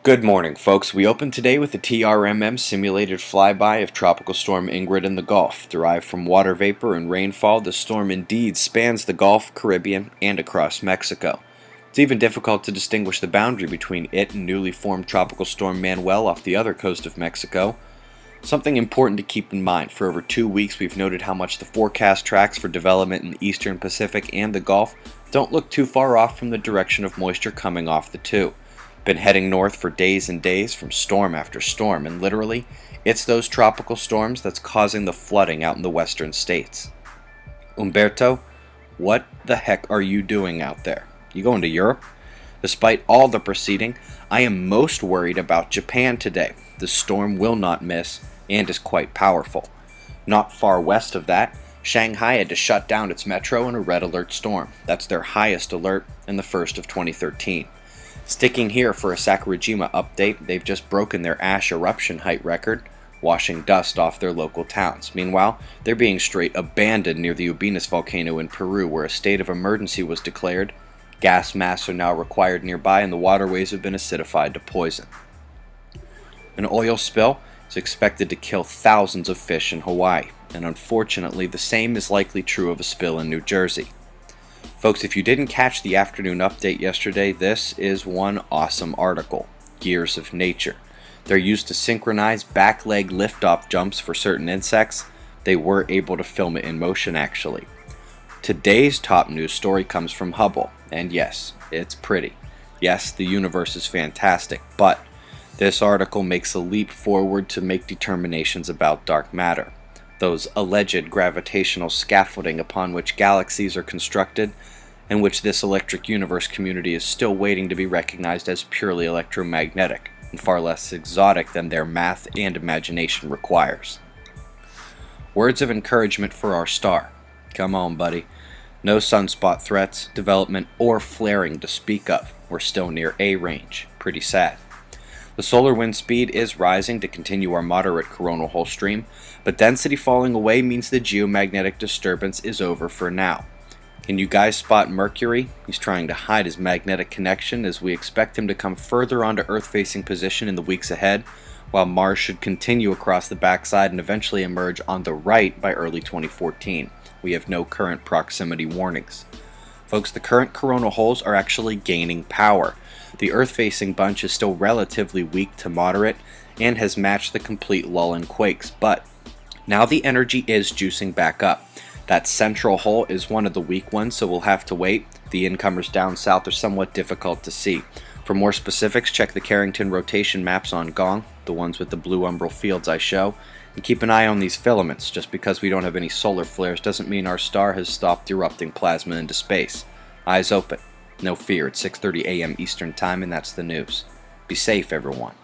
Good morning, folks. We open today with a TRMM simulated flyby of Tropical Storm Ingrid in the Gulf. Derived from water vapor and rainfall, the storm indeed spans the Gulf, Caribbean, and across Mexico. It's even difficult to distinguish the boundary between it and newly formed Tropical Storm Manuel off the other coast of Mexico. Something important to keep in mind: for over 2 weeks we've noted how much the forecast tracks for development in the Eastern Pacific and the Gulf don't look too far off from the direction of moisture coming off the two. Been heading north for days and days from storm after storm, and literally, it's those tropical storms that's causing the flooding out in the western states. Umberto, what the heck are you doing out there? You going to Europe? Despite all the proceeding, I am most worried about Japan today. The storm will not miss and is quite powerful. Not far west of that, Shanghai had to shut down its metro in a red alert storm. That's their highest alert and the first of 2013. Sticking here for a Sakurajima update, they've just broken their ash eruption height record, washing dust off their local towns. Meanwhile, they're being straight abandoned near the Ubinas volcano in Peru, where a state of emergency was declared. Gas masks are now required nearby, and the waterways have been acidified to poison. An oil spill is expected to kill thousands of fish in Hawaii, and unfortunately the same is likely true of a spill in New Jersey. Folks, if you didn't catch the afternoon update yesterday, this is one awesome article. Gears of Nature. They're used to synchronize back leg liftoff jumps for certain insects. They were able to film it in motion, actually. Today's top news story comes from Hubble, and yes, it's pretty. Yes, the universe is fantastic, but this article makes a leap forward to make determinations about dark matter. Those alleged gravitational scaffolding upon which galaxies are constructed, and which this electric universe community is still waiting to be recognized as purely electromagnetic, and far less exotic than their math and imagination requires. Words of encouragement for our star. Come on, buddy. No sunspot threats, development, or flaring to speak of. We're still near A range. Pretty sad. The solar wind speed is rising to continue our moderate coronal hole stream, but density falling away means the geomagnetic disturbance is over for now. Can you guys spot Mercury? He's trying to hide his magnetic connection as we expect him to come further onto Earth-facing position in the weeks ahead, while Mars should continue across the backside and eventually emerge on the right by early 2014. We have no current proximity warnings. Folks, the current coronal holes are actually gaining power. The Earth-facing bunch is still relatively weak to moderate and has matched the complete lull in quakes, but now the energy is juicing back up. That central hole is one of the weak ones, so we'll have to wait. The incomers down south are somewhat difficult to see. For more specifics, check the Carrington rotation maps on Gong, the ones with the blue umbral fields I show, and keep an eye on these filaments. Just because we don't have any solar flares doesn't mean our star has stopped erupting plasma into space. Eyes open. No fear, it's 6:30 a.m. Eastern Time, and that's the news. Be safe, everyone.